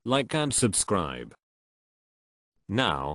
like and subscribe. Now,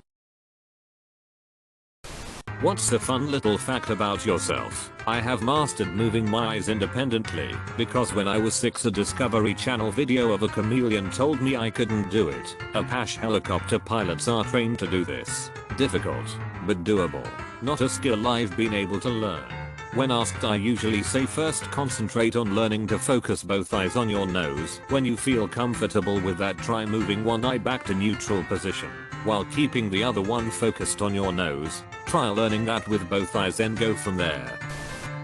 what's a fun little fact about yourself? I have mastered moving my eyes independently because when I was 6 a Discovery Channel video of a chameleon told me I couldn't do it. Apache helicopter pilots are trained to do this. Difficult, but doable. Not a skill I've been able to learn. When asked, I usually say first concentrate on learning to focus both eyes on your nose. When you feel comfortable with that, try moving one eye back to neutral position while keeping the other one focused on your nose. Try learning that with both eyes and go from there.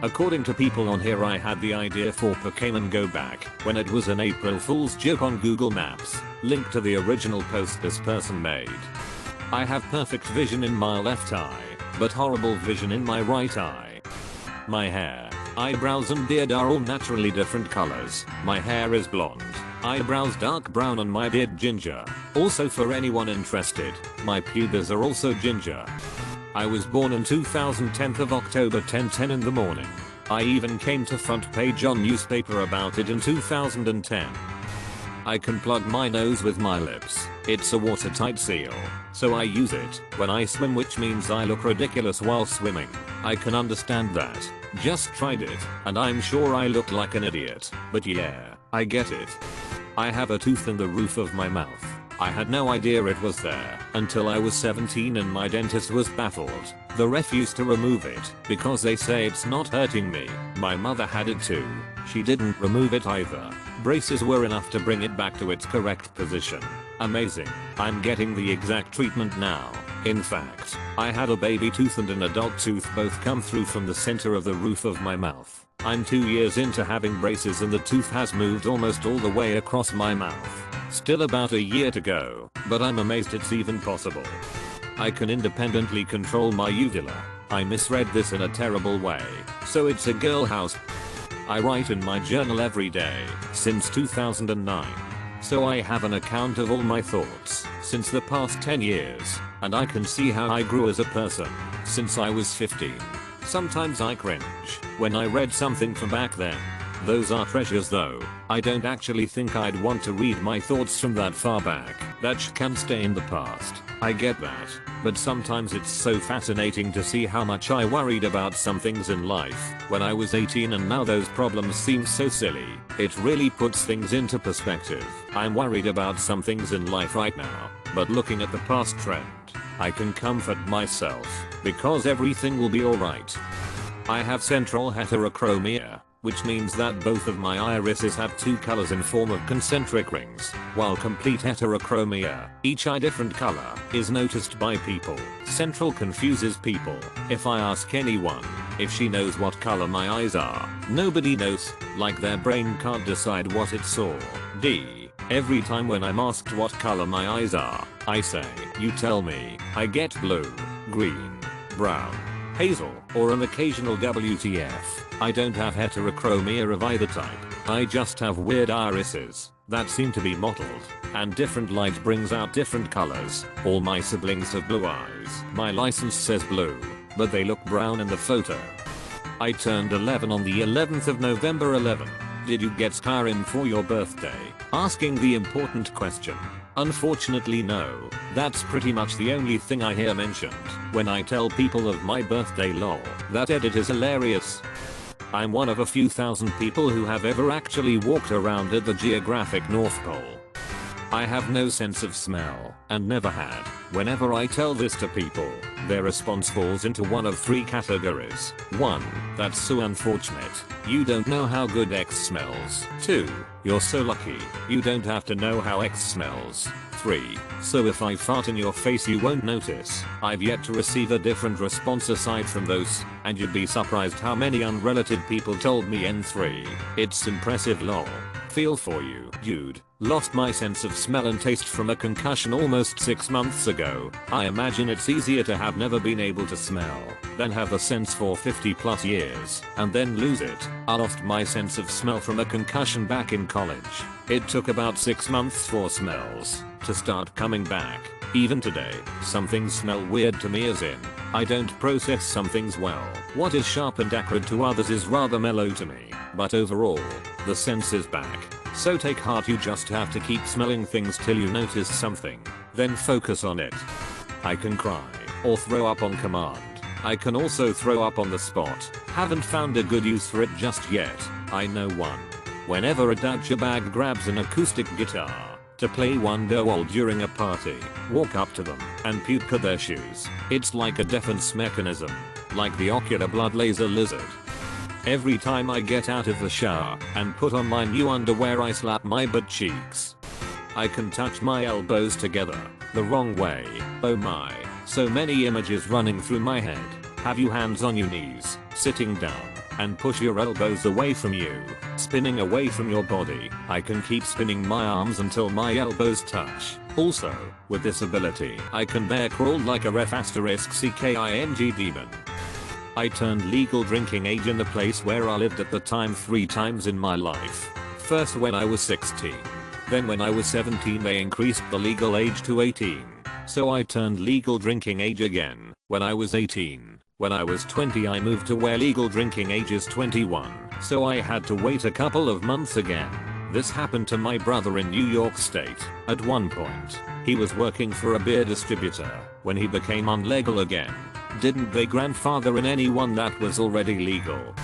According to people on here, I had the idea for Pokemon Go back when it was an April Fool's joke on Google Maps. Link to the original post this person made. I have perfect vision in my left eye, but horrible vision in my right eye. My hair, eyebrows and beard are all naturally different colors. My hair is blonde, eyebrows dark brown and my beard ginger. Also, for anyone interested, my pubes are also ginger. I was born in 2010 of October 10:10 in the morning. I even came to front page on newspaper about it in 2010. I can plug my nose with my lips. It's a watertight seal, so I use it when I swim, which means I look ridiculous while swimming. I can understand that. Just tried it, and I'm sure I look like an idiot, but yeah, I get it. I have a tooth in the roof of my mouth. I had no idea it was there until I was 17 and my dentist was baffled. The ref used to remove it because they say it's not hurting me. My mother had it too. She didn't remove it either. Braces were enough to bring it back to its correct position. Amazing. I'm getting the exact treatment now. In fact, I had a baby tooth and an adult tooth both come through from the center of the roof of my mouth. I'm 2 years into having braces and the tooth has moved almost all the way across my mouth. Still about a year to go, but I'm amazed it's even possible. I can independently control my uvula. I misread this in a terrible way, so it's a girl house. I write in my journal every day since 2009. So I have an account of all my thoughts since the past 10 years, and I can see how I grew as a person since I was 15. Sometimes I cringe when I read something from back then. Those are treasures though. I don't actually think I'd want to read my thoughts from that far back. That can stay in the past. I get that. But sometimes it's so fascinating to see how much I worried about some things in life when I was 18 and now those problems seem so silly. It really puts things into perspective. I'm worried about some things in life right now, but looking at the past trend, I can comfort myself because everything will be alright. I have central heterochromia, which means that both of my irises have two colors in form of concentric rings, while complete heterochromia, each eye different color, is noticed by people. Central confuses people. If I ask anyone if she knows what color my eyes are, nobody knows, like their brain can't decide what it saw. Every time when I'm asked what color my eyes are, I say, you tell me. I get blue, green, brown, hazel, or an occasional WTF. I don't have heterochromia of either type. I just have weird irises that seem to be mottled, and different light brings out different colors. All my siblings have blue eyes. My license says blue, but they look brown in the photo. I turned 11 on the 11th of November 11. Did you get Skyrim for your birthday? Asking the important question. Unfortunately no. That's pretty much the only thing I hear mentioned when I tell people of my birthday, lol. That edit is hilarious. I'm one of a few thousand people who have ever actually walked around at the geographic North Pole. I have no sense of smell, and never had. Whenever I tell this to people, their response falls into one of three categories. 1. That's so unfortunate. You don't know how good X smells. 2. You're so lucky. You don't have to know how X smells. 3. So if I fart in your face you won't notice. I've yet to receive a different response aside from those, and you'd be surprised how many unrelated people told me N3. It's impressive, lol. Feel for you, dude. Lost my sense of smell and taste from a concussion almost 6 months ago. I imagine it's easier to have never been able to smell than have a sense for 50 plus years and then lose it. I lost my sense of smell from a concussion back in college. It took about 6 months for smells to start coming back. Even today, some things smell weird to me, as in, I don't process some things well. What is sharp and acrid to others is rather mellow to me, but overall, the sense is back. So take heart, you just have to keep smelling things till you notice something, then focus on it. I can cry or throw up on command. I can also throw up on the spot. Haven't found a good use for it just yet. I know one. Whenever a douchebag grabs an acoustic guitar to play Wonderwall during a party, walk up to them and puke at their shoes. It's like a defense mechanism, like the ocular blood laser lizard. Every time I get out of the shower and put on my new underwear, I slap my butt cheeks. I can touch my elbows together the wrong way. Oh my, so many images running through my head. Have you hands on your knees, sitting down, and push your elbows away from you, spinning away from your body. I can keep spinning my arms until my elbows touch. Also, with this ability, I can bear crawl like a **king demon. I turned legal drinking age in the place where I lived at the time 3 times in my life. First when I was 16. Then when I was 17 they increased the legal age to 18. So I turned legal drinking age again when I was 18. When I was 20 I moved to where legal drinking age is 21. So I had to wait a couple of months again. This happened to my brother in New York State. At one point, he was working for a beer distributor when he became unlegal again. Didn't they grandfather in anyone that was already legal?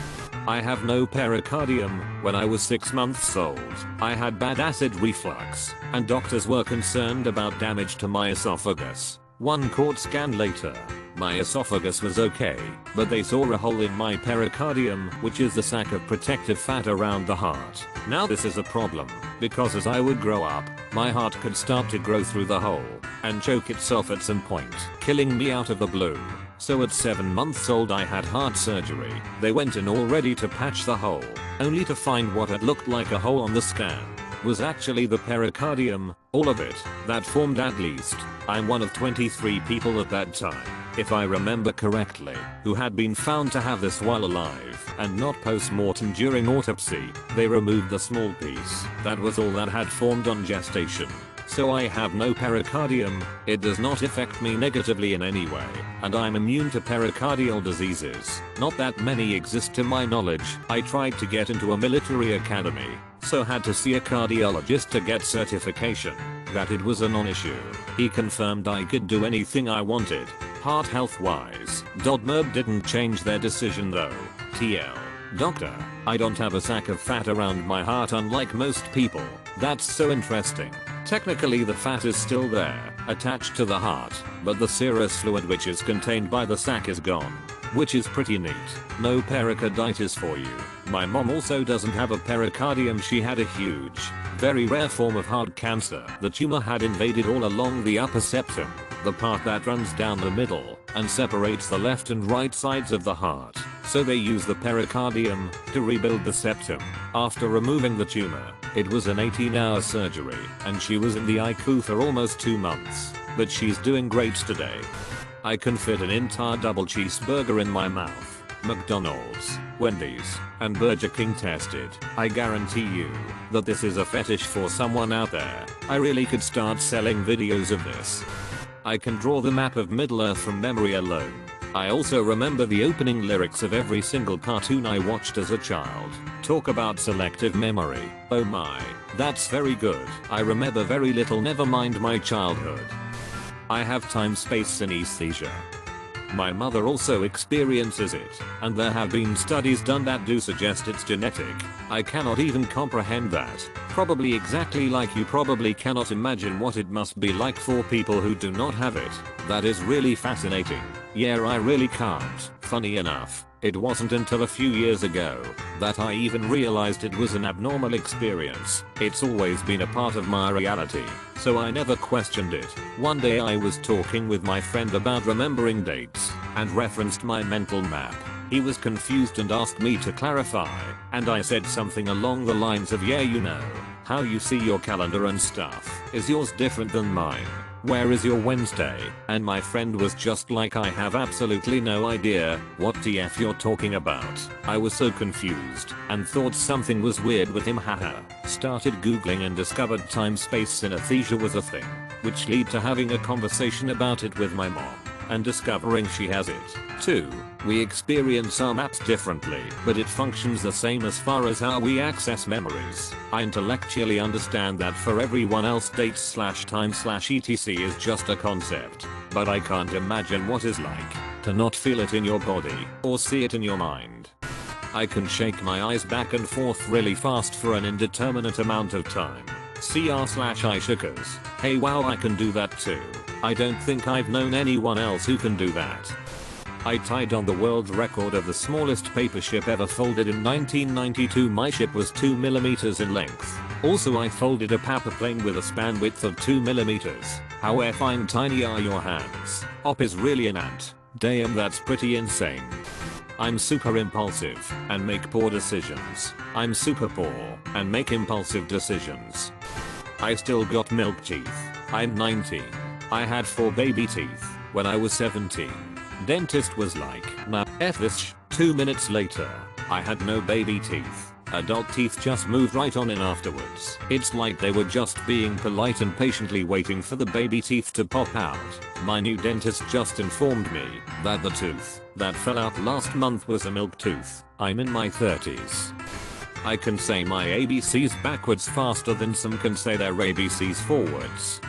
I have no pericardium. When I was 6 months old, I had bad acid reflux, and doctors were concerned about damage to my esophagus. One CT scan later, my esophagus was okay, but they saw a hole in my pericardium, which is the sac of protective fat around the heart. Now this is a problem, because as I would grow up, my heart could start to grow through the hole and choke itself at some point, killing me out of the blue. So at 7 months old I had heart surgery. They went in all ready to patch the hole, only to find what had looked like a hole on the scan was actually the pericardium, all of it, that formed at least. I'm one of 23 people at that time, if I remember correctly, who had been found to have this while alive and not post-mortem during autopsy. They removed the small piece. That was all that had formed on gestation. So I have no pericardium, it does not affect me negatively in any way, and I'm immune to pericardial diseases. Not that many exist to my knowledge. I tried to get into a military academy, so had to see a cardiologist to get certification that it was a non-issue. He confirmed I could do anything I wanted, heart health wise. Merb didn't change their decision though. TL. Doctor, I don't have a sac of fat around my heart unlike most people. That's so interesting. Technically the fat is still there, attached to the heart, but the serous fluid which is contained by the sac is gone. Which is pretty neat. No pericarditis for you. My mom also doesn't have a pericardium. She had a huge, very rare form of heart cancer. The tumor had invaded all along the upper septum, the part that runs down the middle and separates the left and right sides of the heart. So they used the pericardium to rebuild the septum. After removing the tumor, it was an 18-hour surgery and she was in the ICU for almost 2 months. But she's doing great today. I can fit an entire double cheeseburger in my mouth. McDonald's, Wendy's, and Burger King tested. I guarantee you that this is a fetish for someone out there. I really could start selling videos of this. I can draw the map of Middle-earth from memory alone. I also remember the opening lyrics of every single cartoon I watched as a child. Talk about selective memory. Oh my, that's very good. I remember very little, never mind my childhood. I have time-space synesthesia. My mother also experiences it, and there have been studies done that do suggest it's genetic. I cannot even comprehend that. Probably exactly like you probably cannot imagine what it must be like for people who do not have it. That is really fascinating. Yeah, I really can't. Funny enough, it wasn't until a few years ago that I even realized it was an abnormal experience. It's always been a part of my reality, so I never questioned it. One day I was talking with my friend about remembering dates and referenced my mental map. He was confused and asked me to clarify, and I said something along the lines of, yeah, you know how you see your calendar and stuff. Is yours different than mine? Where is your Wednesday? And my friend was just like, I have absolutely no idea what TF you're talking about. I was so confused and thought something was weird with him, haha. Started googling and discovered time-space synesthesia was a thing, which led to having a conversation about it with my mom. and discovering she has it. 2. We experience our maps differently, but it functions the same as far as how we access memories. I intellectually understand that for everyone else dates/time/etc is just a concept, but I can't imagine what it's like to not feel it in your body or see it in your mind. I can shake my eyes back and forth really fast for an indeterminate amount of time. CR/I shookers. Hey wow, I can do that too. I don't think I've known anyone else who can do that. I tied on the world record of the smallest paper ship ever folded in 1992. My ship was 2mm in length. Also I folded a paper plane with a span width of 2mm. How effing tiny are your hands? Op is really an ant. Damn, that's pretty insane. I'm super impulsive and make poor decisions. I'm super poor and make impulsive decisions. I still got milk teeth. I'm 19. I had 4 baby teeth when I was 17. Dentist was like, nah, F this 2 minutes later, I had no baby teeth. Adult teeth just moved right on in afterwards. It's like they were just being polite and patiently waiting for the baby teeth to pop out. My new dentist just informed me that the tooth that fell out last month was a milk tooth. I'm in my 30s. I can say my ABCs backwards faster than some can say their ABCs forwards.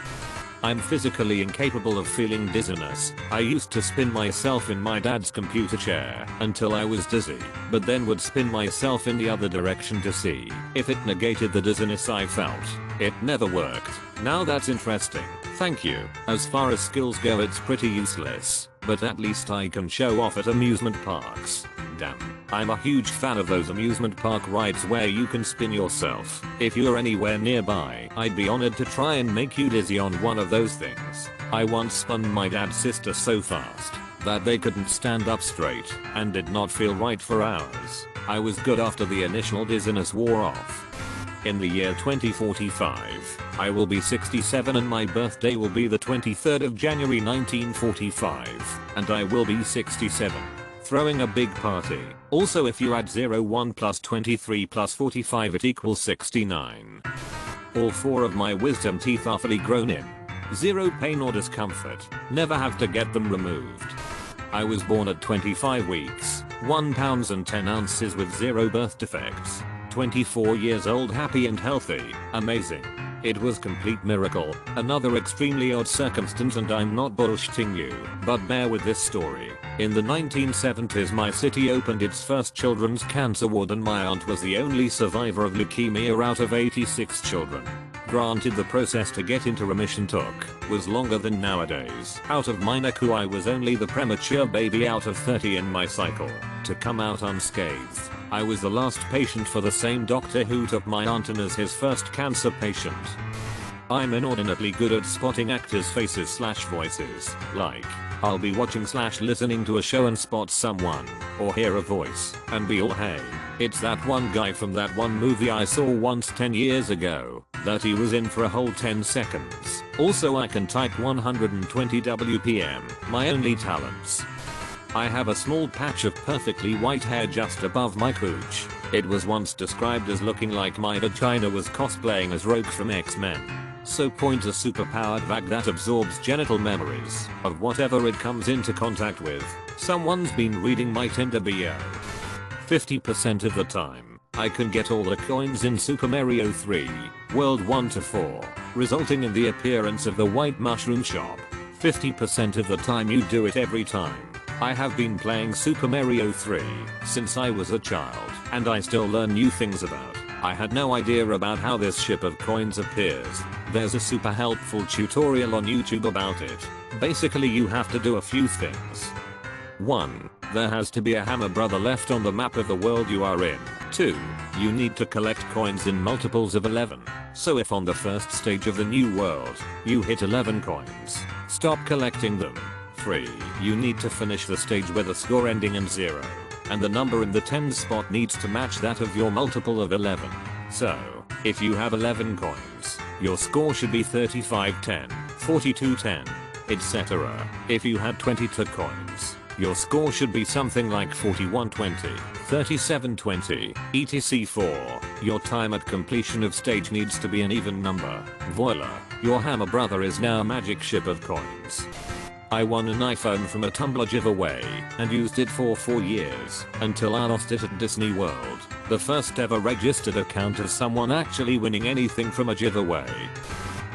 I'm physically incapable of feeling dizziness. I used to spin myself in my dad's computer chair until I was dizzy, but then would spin myself in the other direction to see if it negated the dizziness I felt. It never worked. Now that's interesting. Thank you. As far as skills go, it's pretty useless, but at least I can show off at amusement parks. Damn. I'm a huge fan of those amusement park rides where you can spin yourself. If you're anywhere nearby, I'd be honored to try and make you dizzy on one of those things. I once spun my dad's sister so fast that they couldn't stand up straight and did not feel right for hours. I was good after the initial dizziness wore off. In the year 2045, I will be 67 and my birthday will be the 23rd of January 1945, and I will be 67. Throwing a big party. Also, if you add 01 plus 23 plus 45 it equals 69. All 4 of my wisdom teeth are fully grown in. 0 pain or discomfort. Never have to get them removed. I was born at 25 weeks, 1 pounds and 10 ounces with 0 birth defects. 24 years old, happy and healthy. Amazing. It was complete miracle. Another extremely odd circumstance, and I'm not bullshitting you, but bear with this story. In the 1970s my city opened its first children's cancer ward and my aunt was the only survivor of leukemia out of 86 children. Granted, the process to get into remission was longer than nowadays. Out of my NICU I was only the premature baby out of 30 in my cycle to come out unscathed. I was the last patient for the same doctor who took my aunt in as his first cancer patient. I'm inordinately good at spotting actors' faces/voices. Like, I'll be watching/listening to a show and spot someone, or hear a voice, and be all, hey, it's that one guy from that one movie I saw once 10 years ago, that he was in for a whole 10 seconds. Also, I can type 120 WPM, my only talents. I have a small patch of perfectly white hair just above my cooch. It was once described as looking like my vagina was cosplaying as Rogue from X-Men. So point a superpowered vac that absorbs genital memories of whatever it comes into contact with. Someone's been reading my Tinder bio. 50% of the time, I can get all the coins in Super Mario 3, World 1 to 4, resulting in the appearance of the White Mushroom Shop. 50% of the time you do it every time. I have been playing Super Mario 3 since I was a child, and I still learn new things about. I had no idea about how this ship of coins appears. There's a super helpful tutorial on YouTube about it. Basically, you have to do a few things. 1. There has to be a hammer brother left on the map of the world you are in. 2. You need to collect coins in multiples of 11. So if on the first stage of the new world, you hit 11 coins, stop collecting them. 3. You need to finish the stage with a score ending in 0, and the number in the tens spot needs to match that of your multiple of 11. So, if you have 11 coins, your score should be 3510, 4210, etc. If you had 22 coins, your score should be something like 4120, 3720, etc. Your time at completion of stage needs to be an even number. Voila, your hammer brother is now a magic ship of coins. I won an iPhone from a Tumblr giveaway and used it for 4 years until I lost it at Disney World. The first ever registered account of someone actually winning anything from a giveaway.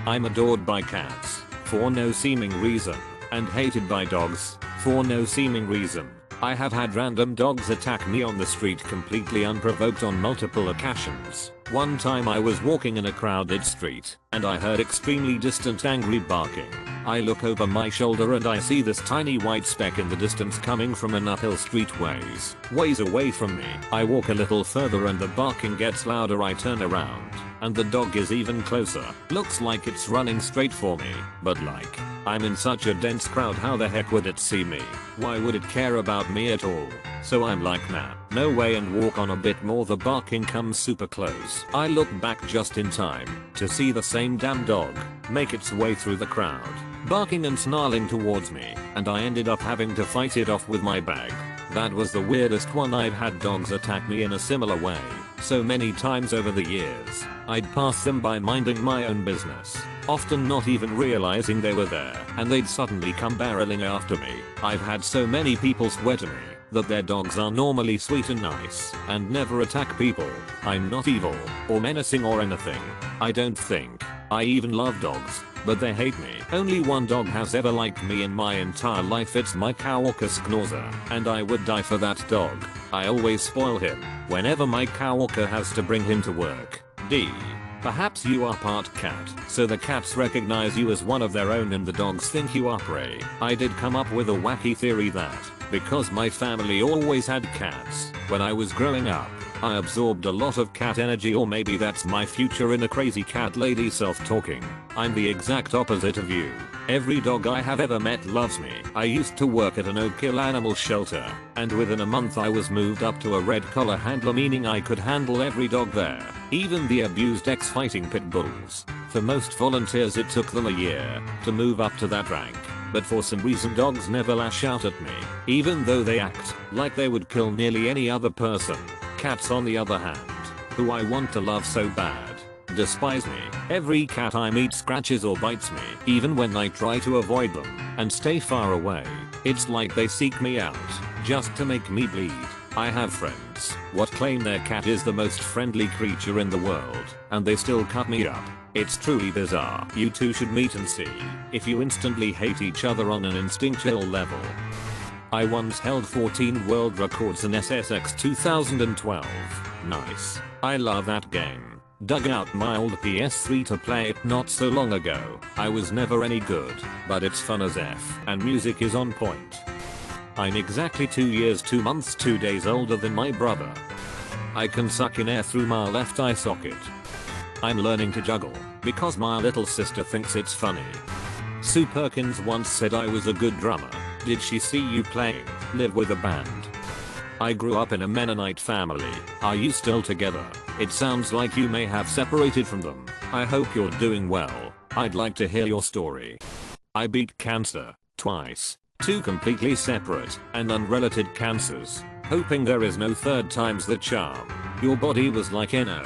I'm adored by cats for no seeming reason and hated by dogs for no seeming reason. I have had random dogs attack me on the street completely unprovoked on multiple occasions. One time I was walking in a crowded street and I heard extremely distant angry barking. I look over my shoulder and I see this tiny white speck in the distance coming from an uphill street ways away from me. I walk a little further and the barking gets louder. I turn around and the dog is even closer. Looks like it's running straight for me, but like, I'm in such a dense crowd, how the heck would it see me? Why would it care about me at all? So I'm like, nah, no way, and walk on a bit more. The barking comes super close. I look back just in time to see the same damn dog make its way through the crowd, barking and snarling towards me, and I ended up having to fight it off with my bag. That was the weirdest one. I've had dogs attack me in a similar way so many times over the years. I'd pass them by minding my own business, often not even realizing they were there, and they'd suddenly come barreling after me. I've had so many people swear to me that their dogs are normally sweet and nice and never attack people. I'm not evil or menacing or anything. I don't think. I even love dogs, but they hate me. Only one dog has ever liked me in my entire life. It's my coworker Schnauzer, and I would die for that dog. I always spoil him whenever my coworker has to bring him to work. D. Perhaps you are part cat, so the cats recognize you as one of their own and the dogs think you are prey. I did come up with a wacky theory that, because my family always had cats when I was growing up, I absorbed a lot of cat energy, or maybe that's my future in a crazy cat lady self-talking. I'm the exact opposite of you. Every dog I have ever met loves me. I used to work at a no-kill animal shelter, and within a month I was moved up to a red collar handler, meaning I could handle every dog there, even the abused ex-fighting pit bulls. For most volunteers it took them a year to move up to that rank. But for some reason dogs never lash out at me, even though they act like they would kill nearly any other person. Cats, on the other hand, who I want to love so bad, despise me. Every cat I meet scratches or bites me, even when I try to avoid them and stay far away. It's like they seek me out just to make me bleed. I have friends what claim their cat is the most friendly creature in the world, and they still cut me up. It's truly bizarre. You two should meet and see if you instantly hate each other on an instinctual level. I once held 14 world records in SSX 2012. Nice. I love that game. Dug out my old PS3 to play it not so long ago. I was never any good, but it's fun as F, and music is on point. I'm exactly 2 years 2 months 2 days older than my brother. I can suck in air through my left eye socket. I'm learning to juggle because my little sister thinks it's funny. Sue Perkins once said I was a good drummer. Did she see you playing live with a band? I grew up in a Mennonite family. Are you still together? It sounds like you may have separated from them. I hope you're doing well. I'd like to hear your story. I beat cancer twice. 2 completely separate and unrelated cancers, hoping there is no third time's the charm. Your body was like no.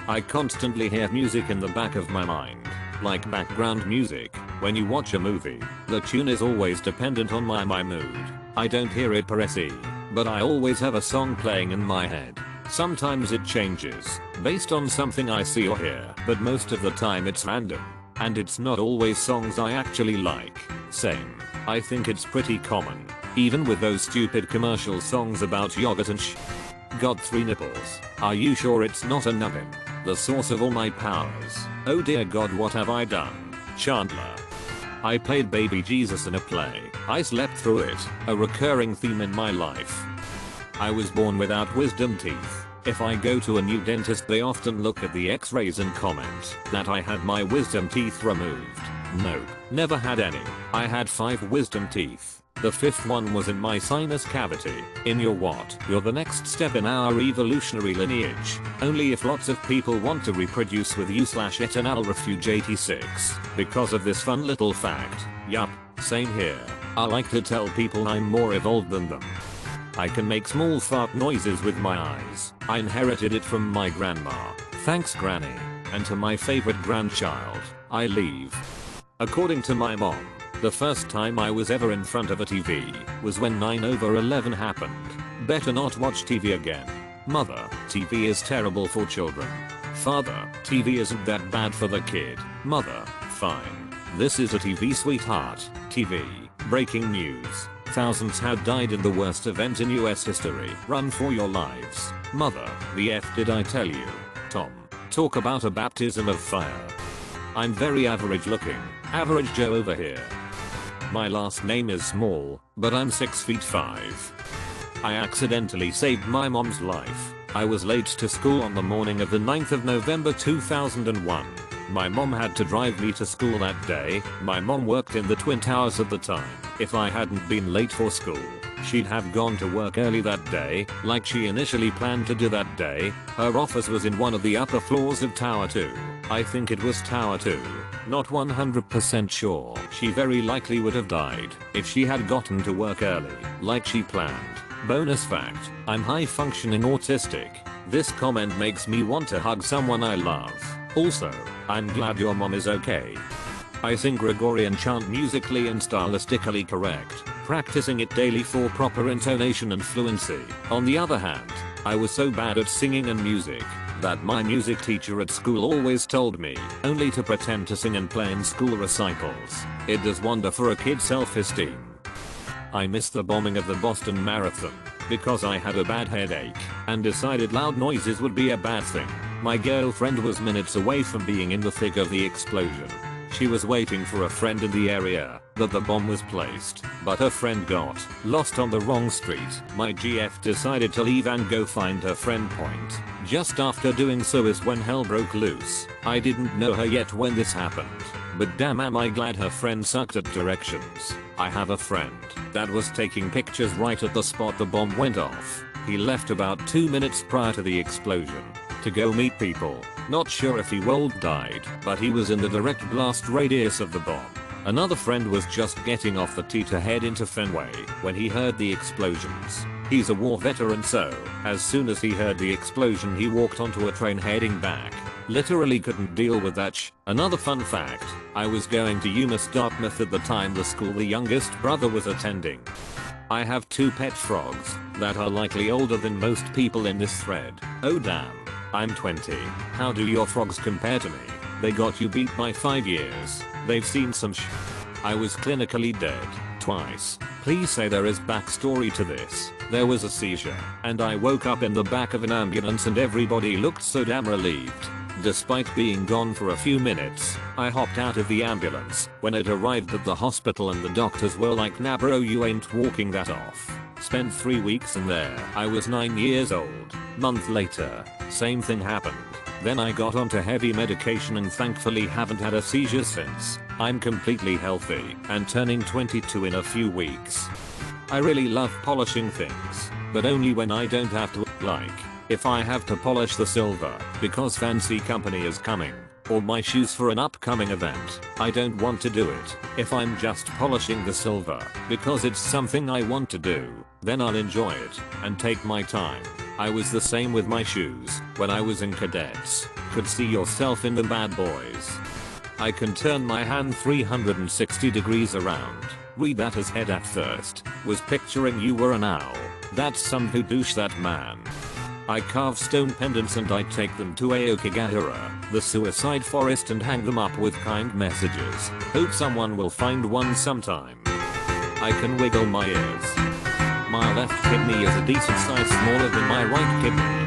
I constantly hear music in the back of my mind, like background music. When you watch a movie, the tune is always dependent on my mood. I don't hear it per se, but I always have a song playing in my head. Sometimes it changes based on something I see or hear, but most of the time it's random, and it's not always songs I actually like. Same. I think it's pretty common, even with those stupid commercial songs about yogurt and Got 3 nipples. Are you sure it's not a nubbin? The source of all my powers. Oh dear God, what have I done? Chandler. I played baby Jesus in a play. I slept through it, a recurring theme in my life. I was born without wisdom teeth. If I go to a new dentist, they often look at the x-rays and comment that I had my wisdom teeth removed. Nope, never had any. I had 5 wisdom teeth. The 5th one was in my sinus cavity. In your what? You're the next step in our evolutionary lineage. Only if lots of people want to reproduce with you/it and I'll refuge 86. Because of this fun little fact. Yup, same here. I like to tell people I'm more evolved than them. I can make small fart noises with my eyes. I inherited it from my grandma. Thanks Granny. And to my favorite grandchild, I leave. According to my mom, The first time I was ever in front of a TV was when 9/11 happened. Better not watch TV again. Mother, TV is terrible for children. Father, TV isn't that bad for the kid. Mother, fine. This is a TV sweetheart. TV. Breaking news. Thousands have died in the worst event in US history. Run for your lives. Mother, the F did I tell you? Tom. Talk about a baptism of fire. I'm very average looking. Average Joe over here. My last name is Small, but I'm 6'5". I accidentally saved my mom's life. I was late to school on the morning of the 9th of November 2001. My mom had to drive me to school that day. My mom worked in the Twin Towers at the time. If I hadn't been late for school, she'd have gone to work early that day, like she initially planned to do that day. Her office was in one of the upper floors of Tower 2. I think it was Tower 2. Not 100% sure. She very likely would have died if she had gotten to work early, like she planned. Bonus fact, I'm high functioning autistic. This comment makes me want to hug someone I love. Also, I'm glad your mom is okay. I sing Gregorian chant musically and stylistically correct, practicing it daily for proper intonation and fluency. On the other hand, I was so bad at singing and music that my music teacher at school always told me only to pretend to sing and play in school recitals. It does wonder for a kid's self-esteem. I missed the bombing of the Boston Marathon because I had a bad headache and decided loud noises would be a bad thing. My girlfriend was minutes away from being in the thick of the explosion. She was waiting for a friend in the area that the bomb was placed, but her friend got lost on the wrong street. My GF decided to leave and go find her friend point. Just after doing so is when hell broke loose. I didn't know her yet when this happened, but damn am I glad her friend sucked at directions. I have a friend that was taking pictures right at the spot the bomb went off. He left about 2 minutes prior to the explosion to go meet people. Not sure if he died, but he was in the direct blast radius of the bomb. Another friend was just getting off the T to head into Fenway when he heard the explosions. He's a war veteran, so as soon as he heard the explosion he walked onto a train heading back. Literally couldn't deal with that Another fun fact, I was going to UMass Dartmouth at the time, the school the youngest brother was attending. I have 2 pet frogs that are likely older than most people in this thread. Oh damn. I'm 20. How do your frogs compare to me? They got you beat by 5 years. They've seen some I was clinically dead twice. Please say there is backstory to this. There was a seizure, and I woke up in the back of an ambulance and everybody looked so damn relieved. Despite being gone for a few minutes, I hopped out of the ambulance when it arrived at the hospital and the doctors were like, nah bro, you ain't walking that off. Spent 3 weeks in there. I was 9 years old. Month later, same thing happened. Then I got onto heavy medication and thankfully haven't had a seizure since. I'm completely healthy and turning 22 in a few weeks. I really love polishing things, but only when I don't have to, like if I have to polish the silver because fancy company is coming, or my shoes for an upcoming event. I don't want to do it. If I'm just polishing the silver because it's something I want to do, then I'll enjoy it and take my time. I was the same with my shoes when I was in cadets. Could see yourself in them bad boys. I can turn my hand 360 degrees around. Read that as head at first. Was picturing you were an owl. That's some who douche that man. I carve stone pendants and I take them to Aokigahara, the suicide forest, and hang them up with kind messages. Hope someone will find one sometime. I can wiggle my ears. My left kidney is a decent size smaller than my right kidney.